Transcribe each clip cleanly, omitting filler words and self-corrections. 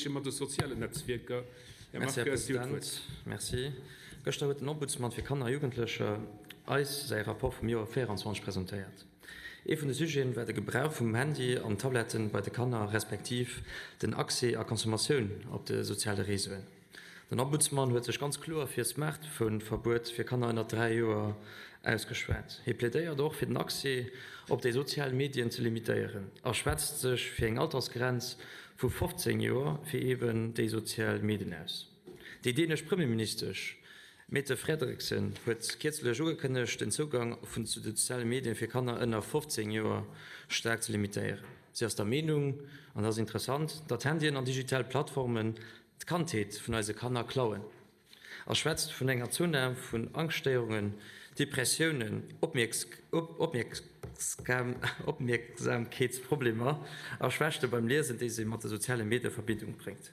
immer de soziale Netzwerker. Merci. Gestern huet den Ombudsmann fir Kanner Jugendliche eis sei rapport vom Joer 24 präsentiert. Vun de Sygien wär de Gebrauch vum Handy an Tabletten bei de Kanner respektiv den Akse a Konsumatioun op de soziale Resoen. Den Ombudsmann huet sech ganz klar fir Märt vun Verbot fir Kanner in 3 Joer ausgeschwert. He plädéiert doch fir den Akse op de sozialen Medien zu limitieren. Schwätzt sech fir eng Altersgrenz vu 15 Joer fir eben déi sozialen Medien aus. Die dänisch Premierministersch Mette Frederiksen huet kirzle Jougekënnecht den Zugang vun zu soziale Medien fir Kanner ënner 15 Joer stark zu limitieren. Sie aus der Meinung, an das interessant, dat Handien an digitale Plattformen d'Kantheet vun eise Kanner klauen. Schwätzt vun enger Zunahme vun Angststörungen, Depressionen, Aufmerksamkeitsprobleme schwächte beim Lesen, die sie mat der soziale Medienverbindung bringt.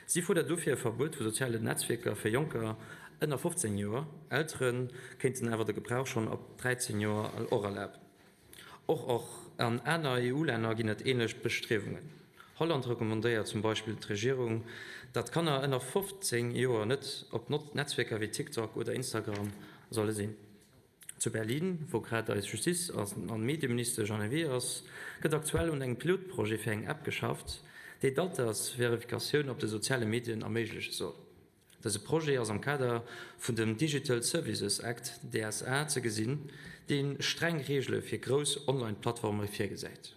Sie fuhr dafür Verbot für soziale Netzwerke für Junker ënner 15 Joer, Älteren kennten awer der Gebrauch schon op 13 Joer al Oralab. Och an einer EU-Länder gin net ähnlich Bestrebungen. Holland rekommandeiert zum Beispiel die Regierung, dat kann ënner 15 Joer net op Netzwerker wie TikTok oder Instagram solle sinn. Zu Berlin, wo gerade als Justiz an Medienminister Jean Evers gëtt aktuell eng Pilotprojekt fir eng App geschafft, déi dat als Verifikationun op de soziale Medien erméiglich soll. Das Projekt aus am Kader vun dem Digital Services Act DSA ze gesinn, den streng Regelle fir Gros Online-Plattformen firgesäit.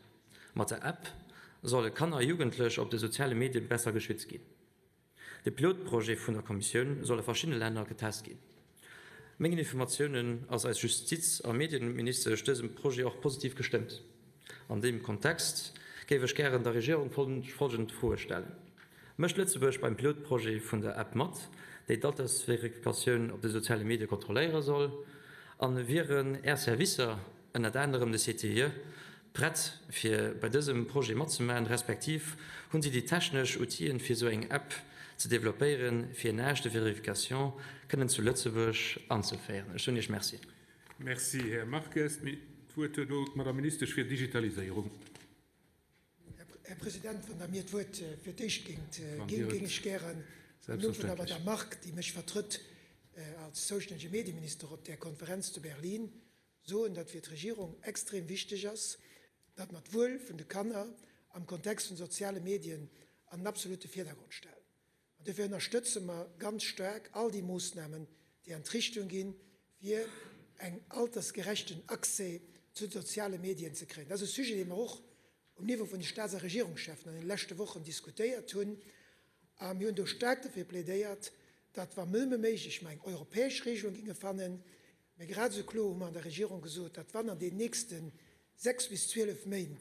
Mat der App solle Kanner jugendlech op de soziale Medien besser geschützt gin. De Pilotprojekt vun der Kommission solle verschiedene Länder getest gin. Mengen Informationen als Justiz- a Medienminister stösem Projekt auch positiv gestimmt. An dem Kontext gewech gern der Regierung folgend vorstellen. Mcht Lützeburg beim Pilotprojekt vun der App mat, déi dat as Verifikationun op de soziale Medien kontroléiere soll, an viren Servicer en et anderem de CTE brett fir bei diesem Projekt mat zu meinen, respektiv hunn sie die technisch Utien fir so eng App zu developéieren, fir nächte Verifikation können zu Lützeburg anzufeieren. Schön ich merci. Merci, Herr Marquez. Madame Minister für Digitalisierung. Herr Präsident, von der mir für dich ging ich gern aber der Markt, die mich vertritt als Social Medienminister auf der Konferenz zu Berlin, so und dat wird Regierung extrem wichtig ist, dass man wohl von der Kanner am Kontext von soziale Medien an absolute Vordergrund stellen. Und dafür unterstützen wir ganz stark all die Maßnahmen, die in Richtung gehen, wir einen altersgerechten Access zu sozialen Medien zu kriegen. Das ist ein Sujet, den wir auch am Niveau von den Staats- und Regierungschefen in den letzten Wochen diskutiert haben. Wir haben durch stark dafür plädiert, dass wir möglich europäische Regelung gingen fanden. Wir gerade so klar haben an der Regierung gesagt, dass wenn in den nächsten 6 bis 12 Monaten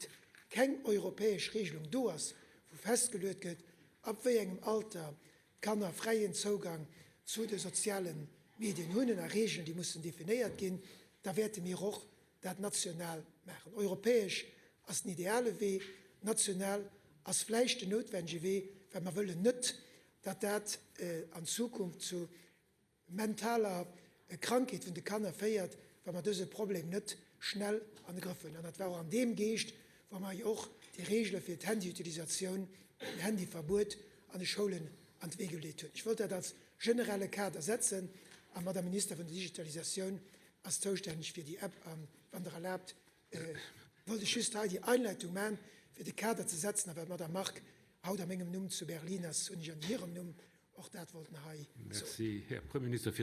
keine europäische Regelung da ist, wo festgelegt wird, ab welchem Alter kann freien Zugang zu den sozialen Medien haben, Regeln, die müssen definiert gehen, da werden wir auch das national machen. Europäisch als ein ideale Weg, national als vielleicht der notwendige Weg, wenn wir wollen nicht, dass das an Zukunft zu mentaler Krankheit von der Kanner feiert, wenn man dieses Problem nicht schnell angreifen. Und das war auch an dem Geist, wo man ja auch die Regeln für die Handyutilisation, das Handyverbot an den Schulen entwickelt hat. Ich wollte das generelle Kader setzen, aber der Minister von der Digitalisation als zuständig für die App, wenn er erlaubt, wollte ich just die Einleitung machen, für die Kader zu setzen, aber man da macht, haut am engem Numm zu Berlin und nicht an ihrem Numm, auch das wollten wir. Merci, Herr Premierminister.